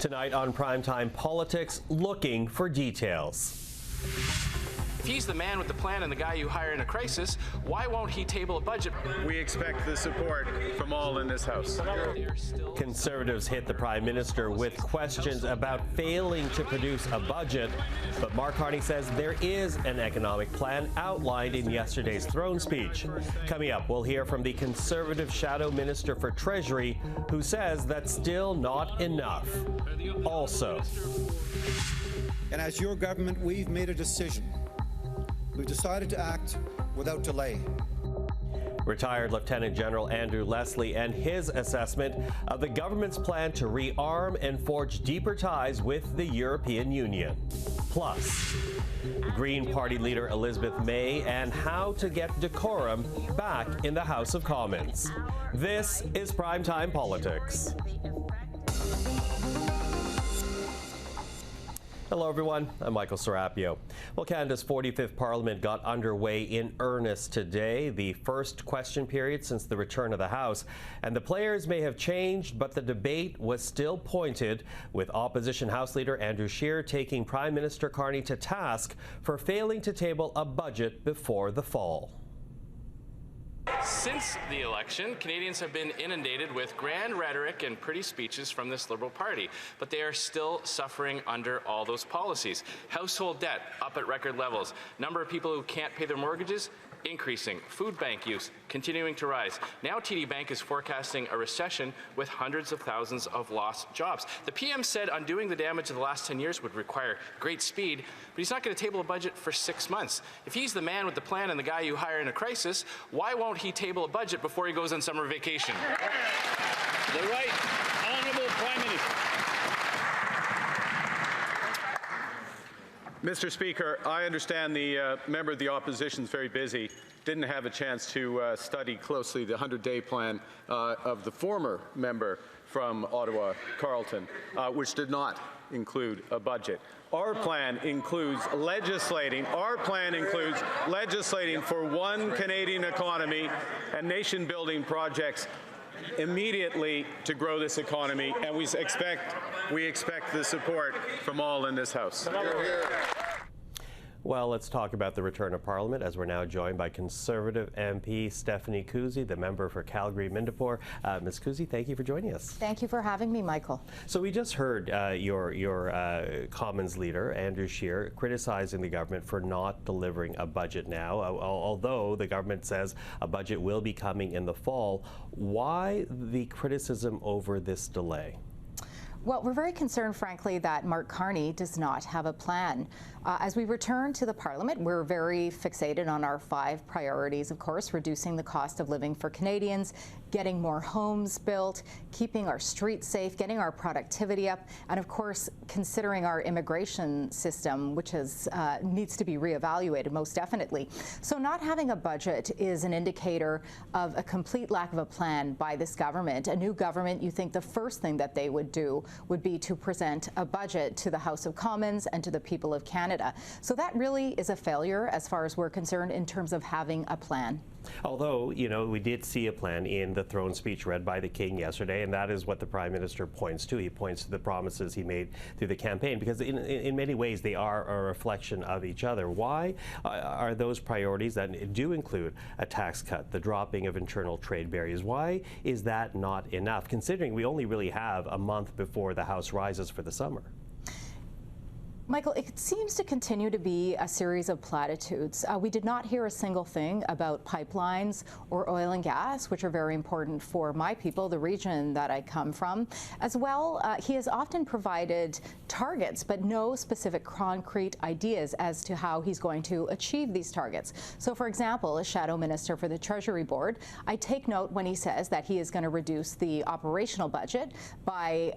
Tonight on Primetime Politics, looking for details. If he's the man with the plan and the guy you hire in a crisis, why won't he table a budget? We expect the support from all in this House. Conservatives hit the Prime Minister with questions about failing to produce a budget, but Mark Carney says there is an economic plan outlined in yesterday's throne speech. Coming up, we'll hear from the Conservative Shadow Minister for Treasury, who says that's still not enough. Also, and as your government, we've made a decision. We've decided to act without delay. Retired Lieutenant General Andrew Leslie and his assessment of the government's plan to rearm and forge deeper ties with the European Union. Plus, Green Party leader Elizabeth May and how to get decorum back in the House of Commons. This is Primetime Politics. Hello everyone, I'm Michael Serapio. Well, Canada's 45th Parliament got underway in earnest today, the first question period since the return of the House. And the players may have changed, but the debate was still pointed, with opposition House Leader Andrew Scheer taking Prime Minister Carney to task for failing to table a budget before the fall. Since the election, Canadians have been inundated with grand rhetoric and pretty speeches from this Liberal Party, but they are still suffering under all those policies. Household debt up at record levels, number of people who can't pay their mortgages increasing, food bank use continuing to rise. Now TD Bank is forecasting a recession with hundreds of thousands of lost jobs. The PM said undoing the damage of the last 10 years would require great speed, but he's not going to table a budget for 6 months. If he's the man with the plan and the guy you hire in a crisis, why won't he table a budget before he goes on summer vacation? The right honourable Prime Minister. Mr. Speaker, I understand the member of the opposition is very busy, didn't have a chance to study closely the 100-day plan of the former member from Ottawa, Carleton, which did not include a budget. Our plan includes legislating for one Canadian economy and nation-building projects immediately to grow this economy, and we expect the support from all in this House. Well, let's talk about the return of Parliament, as we're now joined by Conservative MP Stephanie Kusie, the member for Calgary-Mindapore. Ms. Kusie, thank you for joining us. Thank you for having me, Michael. So we just heard your Commons leader, Andrew Scheer, criticizing the government for not delivering a budget now, although the government says a budget will be coming in the fall. Why the criticism over this delay? Well, we're very concerned, frankly, that Mark Carney does not have a plan. As we return to the Parliament, we're very fixated on our 5 priorities, of course: reducing the cost of living for Canadians, getting more homes built, keeping our streets safe, getting our productivity up, and of course, considering our immigration system, which needs to be reevaluated, most definitely. So not having a budget is an indicator of a complete lack of a plan by this government. A new government, you think the first thing that they would do would be to present a budget to the House of Commons and to the people of Canada. So that really is a failure as far as we're concerned in terms of having a plan. Although, you know, we did see a plan in the throne speech read by the King yesterday, and that is what the Prime Minister points to. He points to the promises he made through the campaign, because in many ways they are a reflection of each other. Why are those priorities that do include a tax cut, the dropping of internal trade barriers, why is that not enough, considering we only really have a month before the House rises for the summer? Michael, it seems to continue to be a series of platitudes. We did not hear a single thing about pipelines or oil and gas, which are very important for my people, the region that I come from. As well, he has often provided targets, but no specific concrete ideas as to how he's going to achieve these targets. So, for example, as Shadow Minister for the Treasury Board, I take note when he says that he is going to reduce the operational budget by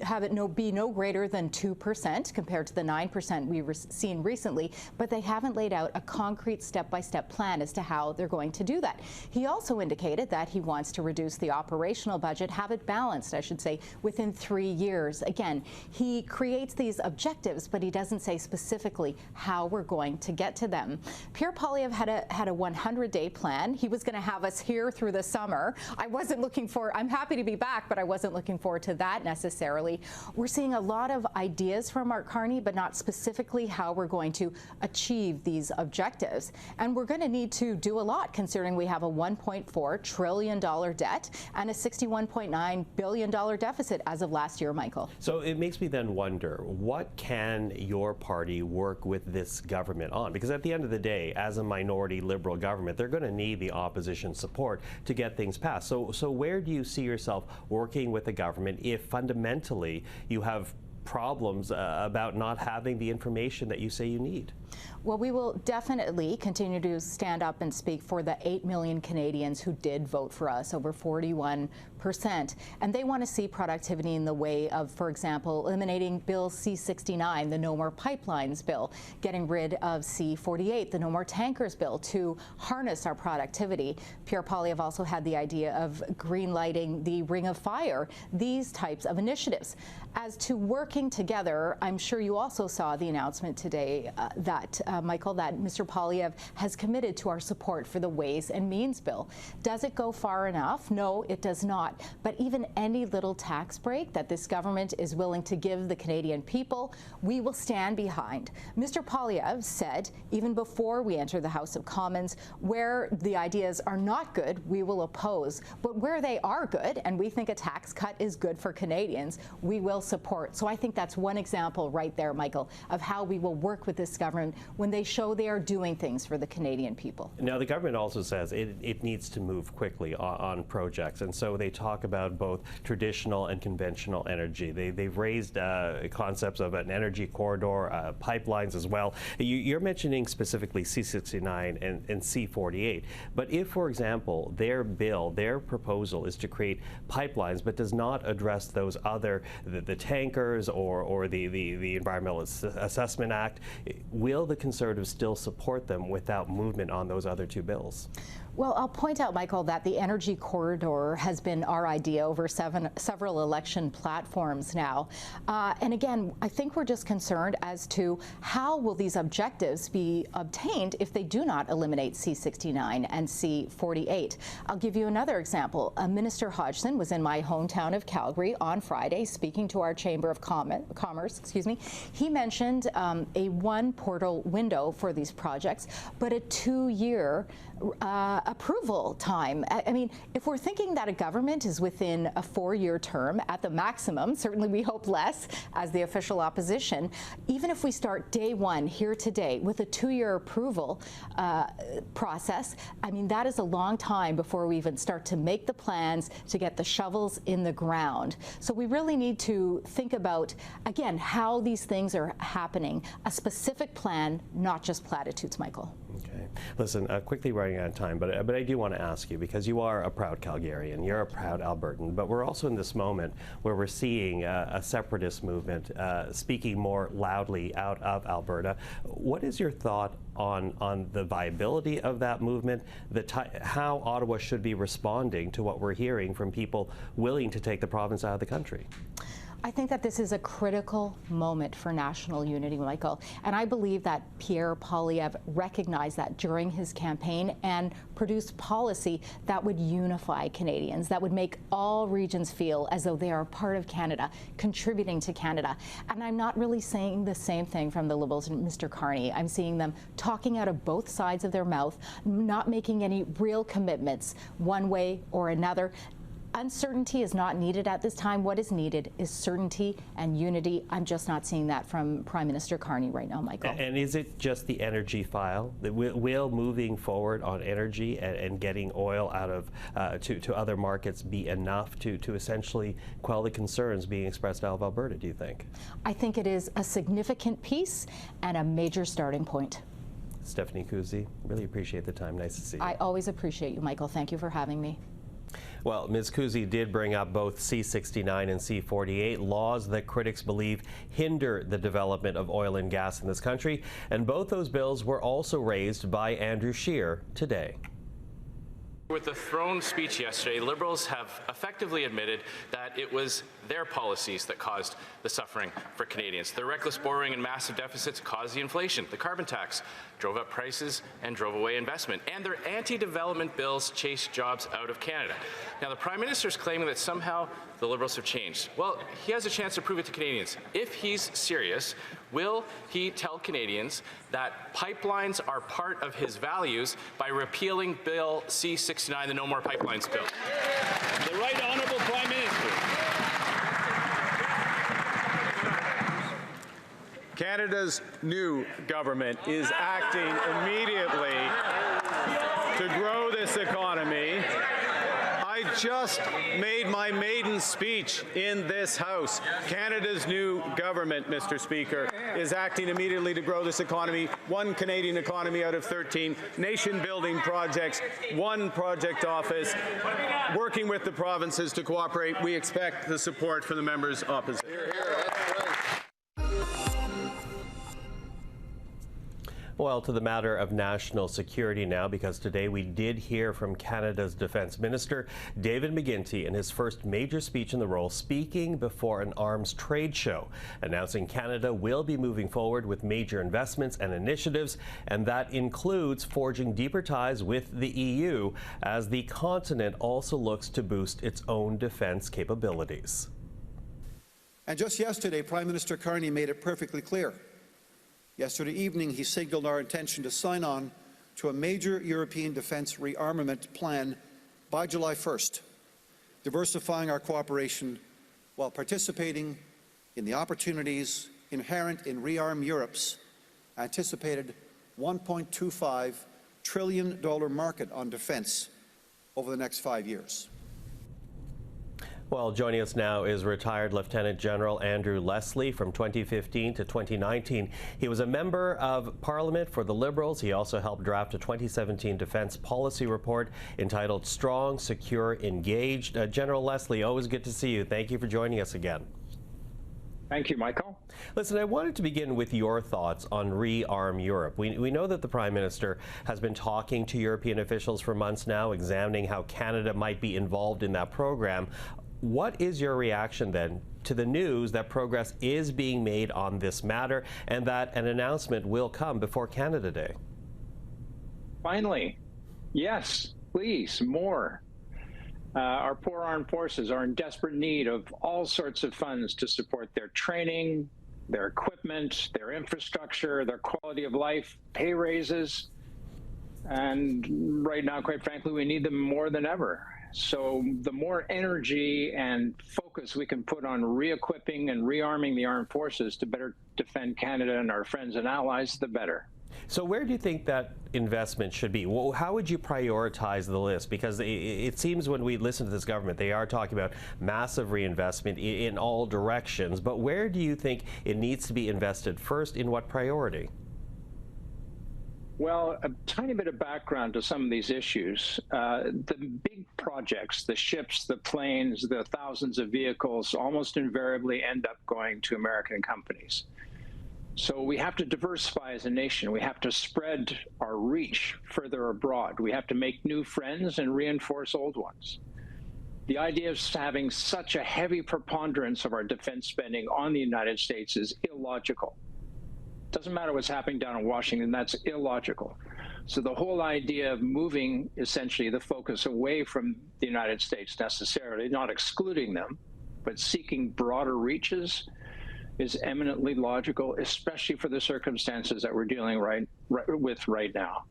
have it be no greater than 2% compared compared to the 9% we've seen recently, but they haven't laid out a concrete step-by-step plan as to how they're going to do that. He also indicated that he wants to reduce the operational budget, have it balanced, I should say, within 3 years. Again, he creates these objectives, but he doesn't say specifically how we're going to get to them. Pierre Poilievre had a 100-day plan. He was going to have us here through the summer. I'm happy to be back, but I wasn't looking forward to that necessarily. We're seeing a lot of ideas from Mark Carney, but not specifically how we're going to achieve these objectives. And we're going to need to do a lot, considering we have a $1.4 trillion debt and a $61.9 billion deficit as of last year, Michael. So it makes me then wonder, what can your party work with this government on? Because at the end of the day, as a minority Liberal government, they're going to need the opposition support to get things passed. So where do you see yourself working with the government if fundamentally you have problems about not having the information that you say you need? Well, we will definitely continue to stand up and speak for the 8 million Canadians who did vote for us, over 41%. And they want to see productivity in the way of, for example, eliminating Bill C-69, the No More Pipelines bill, getting rid of C-48, the No More Tankers bill, to harness our productivity. Pierre Poilievre also had the idea of greenlighting the Ring of Fire, these types of initiatives. As to working together, I'm sure you also saw the announcement today Michael, that Mr. Poilievre has committed to our support for the Ways and Means bill. Does it go far enough? No, it does not. But even any little tax break that this government is willing to give the Canadian people, we will stand behind. Mr. Poilievre said, even before we enter the House of Commons, where the ideas are not good, we will oppose. But where they are good, and we think a tax cut is good for Canadians, we will support. So I think that's one example right there, Michael, of how we will work with this government when they show they are doing things for the Canadian people. Now, the government also says it needs to move quickly on projects, and so they talk about both traditional and conventional energy. They've raised concepts of an energy corridor, pipelines as well. You're mentioning specifically C-69 and C-48, but if, for example, their proposal is to create pipelines but does not address those other, the tankers or the Environmental Assessment Act, will the Conservatives still support them without movement on those other two bills? Well, I'll point out, Michael, that the energy corridor has been our idea over several election platforms now. And again, I think we're just concerned as to how will these objectives be obtained if they do not eliminate C-69 and C-48. I'll give you another example. Minister Hodgson was in my hometown of Calgary on Friday speaking to our Chamber of Commerce. He mentioned a one-portal window for these projects, but a 2-year approval time. I mean, if we're thinking that a government is within a 4-year term at the maximum, certainly we hope less as the official opposition, even if we start day one here today with a 2-year approval process, I mean, that is a long time before we even start to make the plans to get the shovels in the ground. So we really need to think about, again, how these things are happening, a specific plan, not just platitudes, Michael. Okay. Listen, quickly running out of time, but I do want to ask you, because you are a proud Calgarian, you're a proud Albertan, but we're also in this moment where we're seeing a separatist movement speaking more loudly out of Alberta. What is your thought on the viability of that movement, how Ottawa should be responding to what we're hearing from people willing to take the province out of the country? I think that this is a critical moment for national unity, Michael, and I believe that Pierre Poilievre recognized that during his campaign and produced policy that would unify Canadians, that would make all regions feel as though they are a part of Canada, contributing to Canada. And I'm not really saying the same thing from the Liberals and Mr. Carney. I'm seeing them talking out of both sides of their mouth, not making any real commitments one way or another. Uncertainty is not needed at this time. What is needed is certainty and unity. I'm just not seeing that from Prime Minister Carney right now, Michael. And is it just the energy file? Will moving forward on energy and getting oil out of to other markets be enough to essentially quell the concerns being expressed out of Alberta, do you think? I think it is a significant piece and a major starting point. Stephanie Kusie, really appreciate the time. Nice to see you. I always appreciate you, Michael. Thank you for having me. Well, Ms. Kusie did bring up both C-69 and C-48, laws that critics believe hinder the development of oil and gas in this country. And both those bills were also raised by Andrew Scheer today. With the throne speech yesterday, Liberals have effectively admitted that it was their policies that caused the suffering for Canadians. Their reckless borrowing and massive deficits caused the inflation. The carbon tax drove up prices and drove away investment. And their anti-development bills chased jobs out of Canada. Now, the Prime Minister is claiming that somehow the Liberals have changed. Well, he has a chance to prove it to Canadians. If he's serious, will he tell Canadians that pipelines are part of his values by repealing Bill C-69, the No More Pipelines bill? The Right Honourable Prime Minister. Canada's new government is acting immediately to grow this economy. I just made my maiden speech in this House. Canada's new government, Mr. Speaker, is acting immediately to grow this economy. One Canadian economy out of 13, nation-building projects, one project office, working with the provinces to cooperate. We expect the support from the members opposite. Well, to the matter of national security now, because today we did hear from Canada's Defence Minister, David McGuinty, in his first major speech in the role, speaking before an arms trade show, announcing Canada will be moving forward with major investments and initiatives, and that includes forging deeper ties with the EU as the continent also looks to boost its own defence capabilities. And just yesterday, Prime Minister Carney made it perfectly clear. Yesterday evening, he signalled our intention to sign on to a major European defence rearmament plan by July 1st, diversifying our cooperation while participating in the opportunities inherent in Rearm Europe's anticipated $1.25 trillion market on defence over the next 5 years. Well, joining us now is retired Lieutenant General Andrew Leslie. From 2015 to 2019, he was a member of Parliament for the Liberals. He also helped draft a 2017 defence policy report entitled Strong, Secure, Engaged. General Leslie, always good to see you. Thank you for joining us again. Thank you, Michael. Listen, I wanted to begin with your thoughts on Rearm Europe. We know that the Prime Minister has been talking to European officials for months now, examining how Canada might be involved in that program. What is your reaction then to the news that progress is being made on this matter and that an announcement will come before Canada Day? Finally, yes, please, more. Our poor armed forces are in desperate need of all sorts of funds to support their training, their equipment, their infrastructure, their quality of life, pay raises. And right now, quite frankly, we need them more than ever. So the more energy and focus we can put on re-equipping and rearming the armed forces to better defend Canada and our friends and allies, the better. So where do you think that investment should be? Well, how would you prioritize the list? Because it seems when we listen to this government, they are talking about massive reinvestment in all directions. But where do you think it needs to be invested first? In what priority? Well, a tiny bit of background to some of these issues. The big projects, the ships, the planes, the thousands of vehicles almost invariably end up going to American companies. So we have to diversify as a nation. We have to spread our reach further abroad. We have to make new friends and reinforce old ones. The idea of having such a heavy preponderance of our defense spending on the United States is illogical. Doesn't matter what's happening down in Washington, that's illogical. So the whole idea of moving essentially the focus away from the United States necessarily, not excluding them, but seeking broader reaches is eminently logical, especially for the circumstances that we're dealing with right now.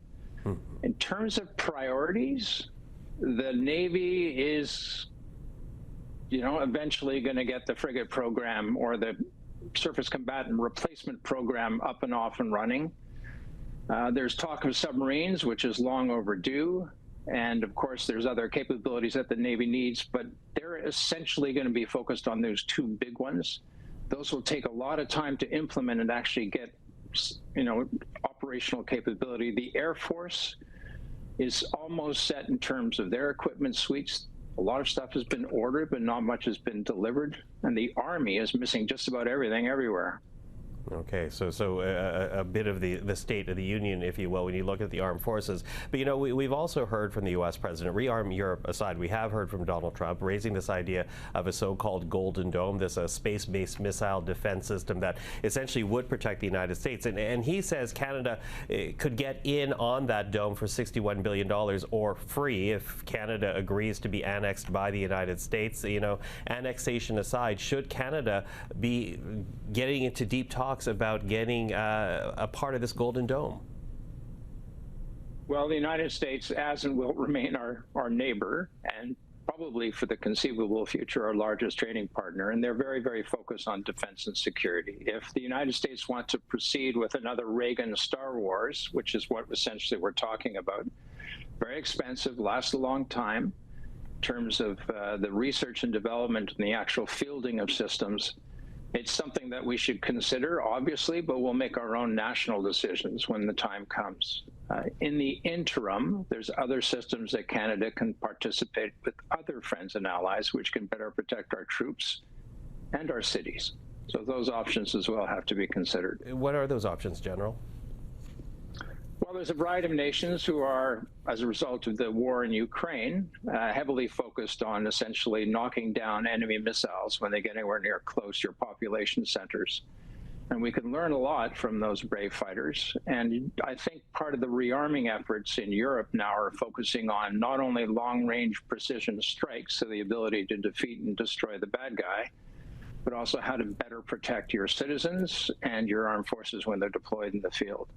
In terms of priorities, the Navy is, eventually going to get the frigate program or the surface combatant replacement program up and off and running. There's talk of submarines, which is long overdue. And of course, there's other capabilities that the Navy needs, but they're essentially going to be focused on those two big ones. Those will take a lot of time to implement and actually get, operational capability. The Air Force is almost set in terms of their equipment suites. A lot of stuff has been ordered, but not much has been delivered. And the Army is missing just about everything everywhere. Okay, so a bit of the state of the union, if you will, when you look at the armed forces. But, you know, we've also heard from the U.S. president, rearm Europe aside, we have heard from Donald Trump raising this idea of a so-called Golden Dome, this space-based missile defense system that essentially would protect the United States. And he says Canada could get in on that dome for $61 billion or free if Canada agrees to be annexed by the United States. You know, annexation aside, should Canada be getting into deep talks about getting a part of this Golden Dome? Well, the United States as and will remain our neighbor, and probably for the conceivable future our largest trading partner, and they're very, very focused on defense and security. If the United States want to proceed with another Reagan Star Wars, which is what essentially we're talking about, very expensive, lasts a long time in terms of the research and development and the actual fielding of systems, it's something that we should consider, obviously, but we'll make our own national decisions when the time comes. In the interim, there's other systems that Canada can participate with other friends and allies, which can better protect our troops and our cities. So those options as well have to be considered. What are those options, General? Well, there's a variety of nations who are, as a result of the war in Ukraine, heavily focused on essentially knocking down enemy missiles when they get anywhere near close to your population centers. And we can learn a lot from those brave fighters. And I think part of the rearming efforts in Europe now are focusing on not only long-range precision strikes, so the ability to defeat and destroy the bad guy, but also how to better protect your citizens and your armed forces when they're deployed in the field.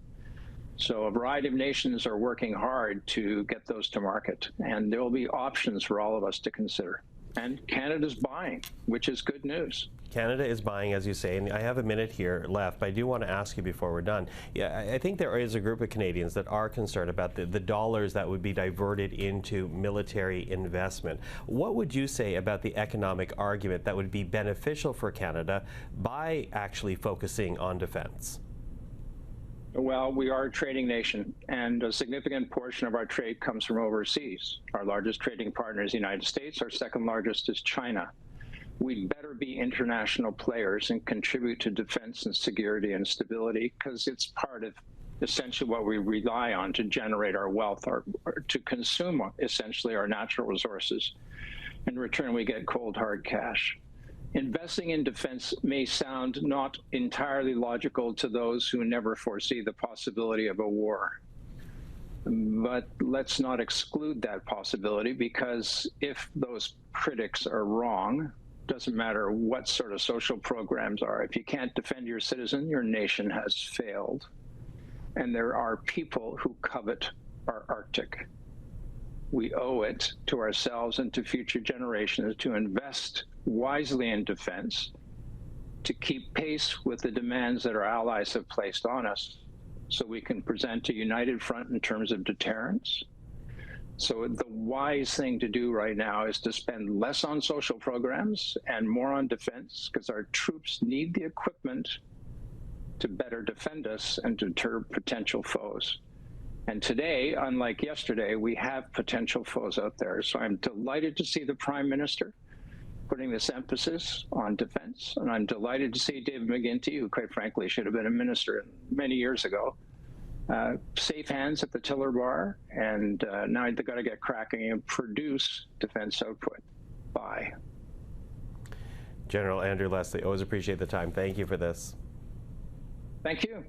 So a variety of nations are working hard to get those to market, and there will be options for all of us to consider. And Canada's buying, which is good news. Canada is buying, as you say, and I have a minute here left, but I do want to ask you before we're done. Yeah, I think there is a group of Canadians that are concerned about the dollars that would be diverted into military investment. What would you say about the economic argument that would be beneficial for Canada by actually focusing on defense? Well, we are a trading nation, and a significant portion of our trade comes from overseas. Our largest trading partner is the United States. Our second largest is China. We'd better be international players and contribute to defense and security and stability, because it's part of essentially what we rely on to generate our wealth, or to consume essentially our natural resources. In return, we get cold, hard cash. Investing in defense may sound not entirely logical to those who never foresee the possibility of a war. But let's not exclude that possibility, because if those critics are wrong, doesn't matter what sort of social programs are. If you can't defend your citizen, your nation has failed. And there are people who covet our Arctic. We owe it to ourselves and to future generations to invest wisely in defense, to keep pace with the demands that our allies have placed on us, so we can present a united front in terms of deterrence. So the wise thing to do right now is to spend less on social programs and more on defense, because our troops need the equipment to better defend us and deter potential foes. And today, unlike yesterday, we have potential foes out there. So I'm delighted to see the Prime Minister putting this emphasis on defense. And I'm delighted to see David McGuinty, who quite frankly should have been a minister many years ago, safe hands at the tiller bar. And now they've got to get cracking and produce defense output. Bye. General Andrew Leslie, always appreciate the time. Thank you for this. Thank you.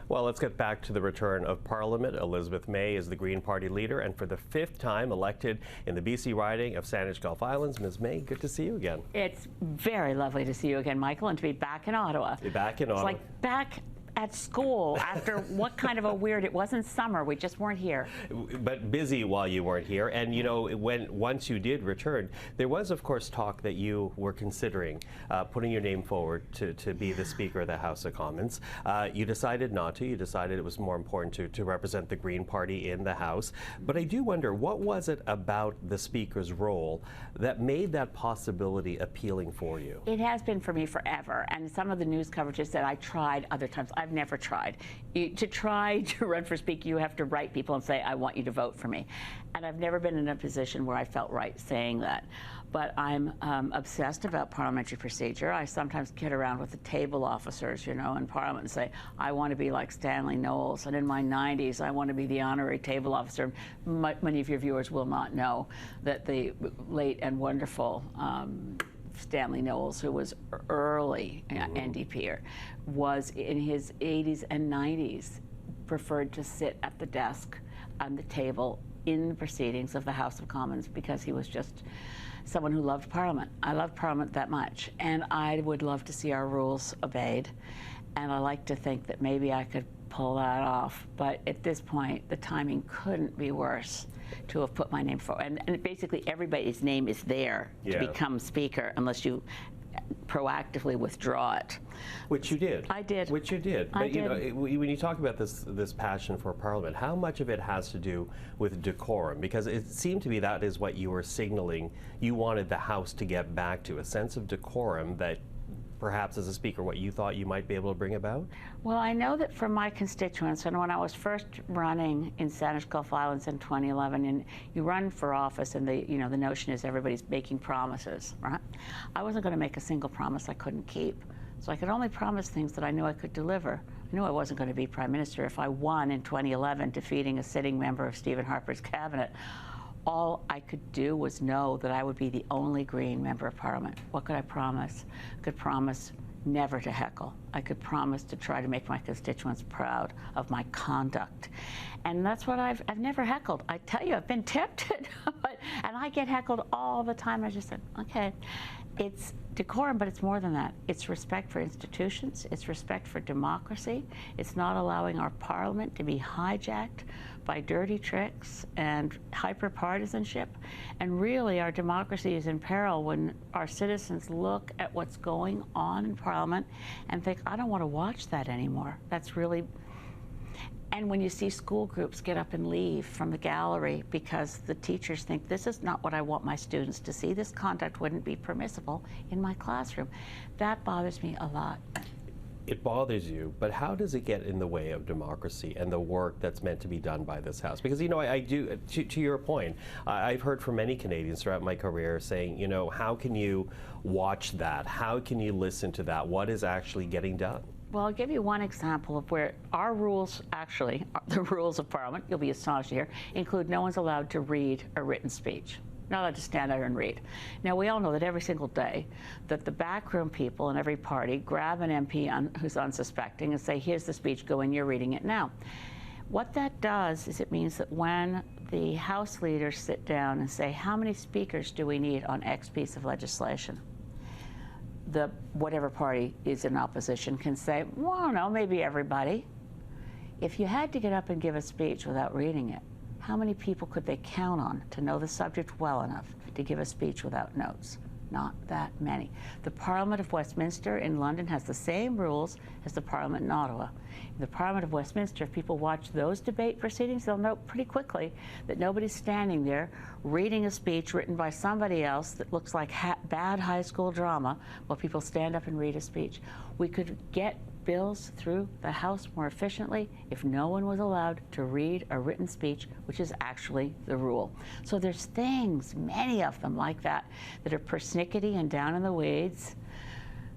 Well, let's get back to the return of Parliament. Elizabeth May is the Green Party leader, and for the 5th time elected in the BC riding of Saanich Gulf Islands. Ms. May, good to see you again. It's very lovely to see you again, Michael, and to be back in Ottawa. Be back in Ottawa. It's like back at school after what kind of a weird, it wasn't summer, we just weren't here. But busy while you weren't here. And you know, once you did return, there was of course talk that you were considering putting your name forward to be the Speaker of the House of Commons. You decided not to. You decided it was more important to represent the Green Party in the House. But I do wonder, what was it about the Speaker's role that made that possibility appealing for you? It has been for me forever, and some of the news coverage has said I tried other times. I've I've never tried. To try to run for speaker, you have to write people and say, I want you to vote for me. And I've never been in a position where I felt right saying that. But I'm obsessed about parliamentary procedure. I sometimes kid around with the table officers, you know, in Parliament and say, I want to be like Stanley Knowles. And in my 90s, I want to be the honorary table officer. Many of your viewers will not know that the late and wonderful Stanley Knowles, who was early NDPer, was in his 80s and 90s preferred to sit at the desk on the table in the proceedings of the House of Commons because he was just someone who loved Parliament. I love Parliament that much, and I would love to see our rules obeyed, and I like to think that maybe I could pull that off, but at this point the timing couldn't be worse to have put my name forward. And basically everybody's name is there to become speaker unless you proactively withdraw it. Which you did. I did. Which you did. But you know, when you talk about this passion for Parliament, how much of it has to do with decorum? Because it seemed to me that is what you were signaling you wanted the House to get back to, a sense of decorum that perhaps as a speaker what you thought you might be able to bring about? Well, I know that from my constituents, and when I was first running in Sandwich Gulf Islands in 2011, and you run for office and the notion is everybody's making promises, right? I wasn't going to make a single promise I couldn't keep. So I could only promise things that I knew I could deliver. I knew I wasn't going to be Prime Minister if I won in 2011, defeating a sitting member of Stephen Harper's cabinet. All I could do was know that I would be the only Green member of Parliament. What could I promise? I could promise never to heckle. I could promise to try to make my constituents proud of my conduct. And that's what I've never heckled. I tell you, I've been tempted, and I get heckled all the time. I just said, okay, it's decorum, but it's more than that. It's respect for institutions. It's respect for democracy. It's not allowing our Parliament to be hijacked by dirty tricks and hyper-partisanship. And really, our democracy is in peril when our citizens look at what's going on in Parliament and think, I don't want to watch that anymore. That's really... And when you see school groups get up and leave from the gallery because the teachers think this is not what I want my students to see, this conduct wouldn't be permissible in my classroom, that bothers me a lot. It bothers you, but how does it get in the way of democracy and the work that's meant to be done by this House? Because, you know, I do, to your point, I've heard from many Canadians throughout my career saying, you know, how can you watch that? How can you listen to that? What is actually getting done? Well, I'll give you one example of where our rules, actually, the rules of Parliament, you'll be astonished to hear, include no one's allowed to read a written speech. Not allowed to stand there and read. Now, we all know that every single day that the backroom people in every party grab an MP who's unsuspecting and say, here's the speech, go in, you're reading it now. What that does is it means that when the House leaders sit down and say, how many speakers do we need on X piece of legislation? Whatever party is in opposition can say, well, I don't know, maybe everybody. If you had to get up and give a speech without reading it, how many people could they count on to know the subject well enough to give a speech without notes? Not that many. The Parliament of Westminster in London has the same rules as the Parliament in Ottawa. In the Parliament of Westminster, if people watch those debate proceedings, they'll know pretty quickly that nobody's standing there reading a speech written by somebody else that looks like bad high school drama while people stand up and read a speech. We could get bills through the House more efficiently if no one was allowed to read a written speech, which is actually the rule. So there's things, many of them like that, that are persnickety and down in the weeds.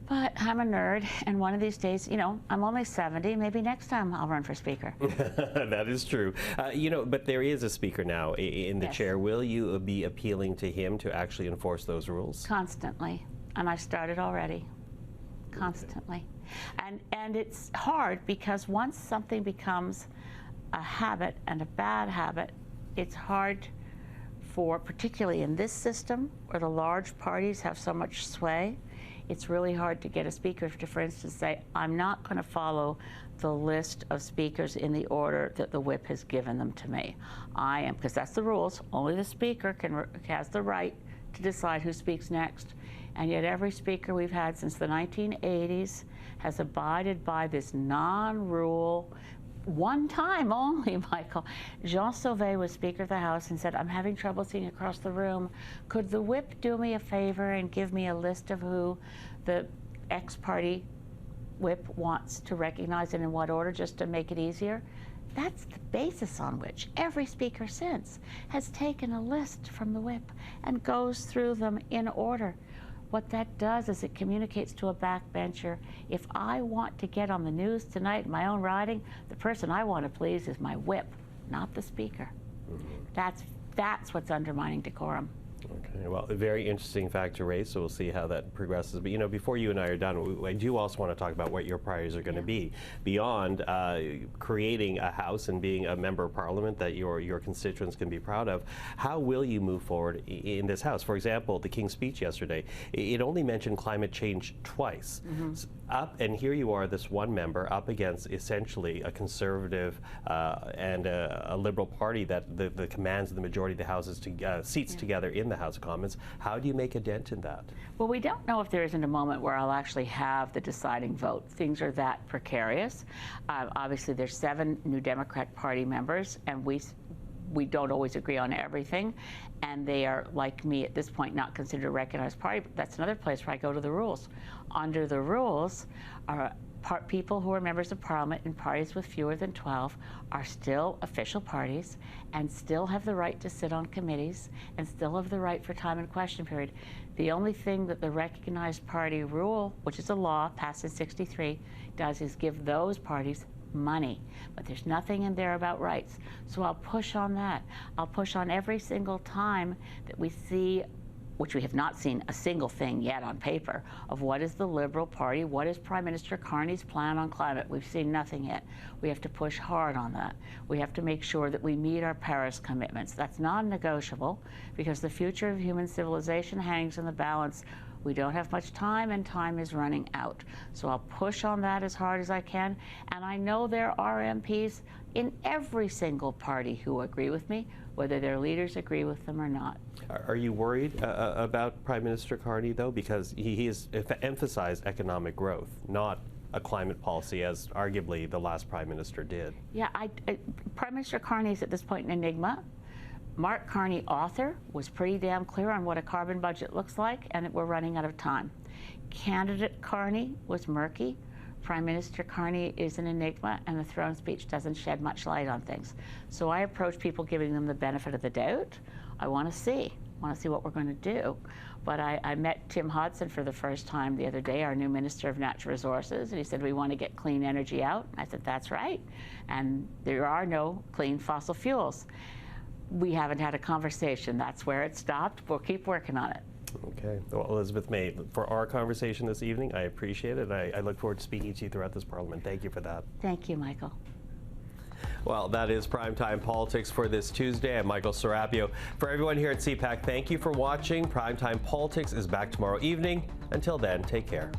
But I'm a nerd, and one of these days, you know, I'm only 70, maybe next time I'll run for speaker. That is true. You know, but there is a speaker now in the chair. Will you be appealing to him to actually enforce those rules? Constantly, and I've started already. Constantly. And it's hard because once something becomes a habit and a bad habit, it's hard for, particularly in this system where the large parties have so much sway, it's really hard to get a speaker to, for instance, say, I'm not going to follow the list of speakers in the order that the whip has given them to me. I am, because that's the rules, only the speaker has the right to decide who speaks next. And yet every speaker we've had since the 1980s has abided by this non-rule. One time only, Michael, Jean Sauvé was Speaker of the House and said, I'm having trouble seeing across the room. Could the whip do me a favor and give me a list of who the X party whip wants to recognize and in what order, just to make it easier. That's the basis on which every speaker since has taken a list from the whip and goes through them in order. What that does is it communicates to a backbencher, if I want to get on the news tonight in my own riding, the person I want to please is my whip, not the speaker. That's what's undermining decorum. Okay, well, a very interesting fact to raise, so we'll see how that progresses. But, you know, before you and I are done, I do also want to talk about what your priorities are going to be beyond creating a House and being a member of Parliament that your constituents can be proud of. How will you move forward in this House? For example, the King's speech yesterday, it only mentioned climate change twice. And here you are, this one member, up against essentially a conservative and a Liberal party that the commands the majority of the House's seats together in the House of Commons. How do you make a dent in that? Well, we don't know if there isn't a moment where I'll actually have the deciding vote. Things are that precarious. Obviously, there's 7 New Democrat Party members, and we don't always agree on everything, and they are, like me at this point, not considered a recognized party. But that's another place where I go to the rules. Under the rules, people who are members of Parliament in parties with fewer than 12 are still official parties and still have the right to sit on committees and still have the right for time and question period. The only thing that the recognized party rule, which is a law passed in '63, does is give those parties money, but there's nothing in there about rights. So I'll push on that. I'll push on every single time that we see, which we have not seen a single thing yet on paper, of what is the Liberal Party, what is Prime Minister Carney's plan on climate. We've seen nothing yet. We have to push hard on that. We have to make sure that we meet our Paris commitments. That's non-negotiable because the future of human civilization hangs in the balance. We don't have much time, and time is running out. So I'll push on that as hard as I can. And I know there are MPs in every single party who agree with me, whether their leaders agree with them or not. Are you worried about Prime Minister Carney, though? Because he has emphasized economic growth, not a climate policy, as arguably the last Prime Minister did. Yeah, Prime Minister Carney is at this point an enigma. Mark Carney, author, was pretty damn clear on what a carbon budget looks like, and that we're running out of time. Candidate Carney was murky. Prime Minister Carney is an enigma, and the throne speech doesn't shed much light on things. So I approach people giving them the benefit of the doubt. I want to see what we're going to do. But I met Tim Hodson for the first time the other day, our new Minister of Natural Resources, and he said, we want to get clean energy out. I said, that's right. And there are no clean fossil fuels. We haven't had a conversation. That's where it stopped. We'll keep working on it. Okay. Well, Elizabeth May, for our conversation this evening, I appreciate it. I look forward to speaking to you throughout this Parliament. Thank you for that. Thank you, Michael. Well, that is Primetime Politics for this Tuesday. I'm Michael Serapio. For everyone here at CPAC, thank you for watching. Primetime Politics is back tomorrow evening. Until then, take care.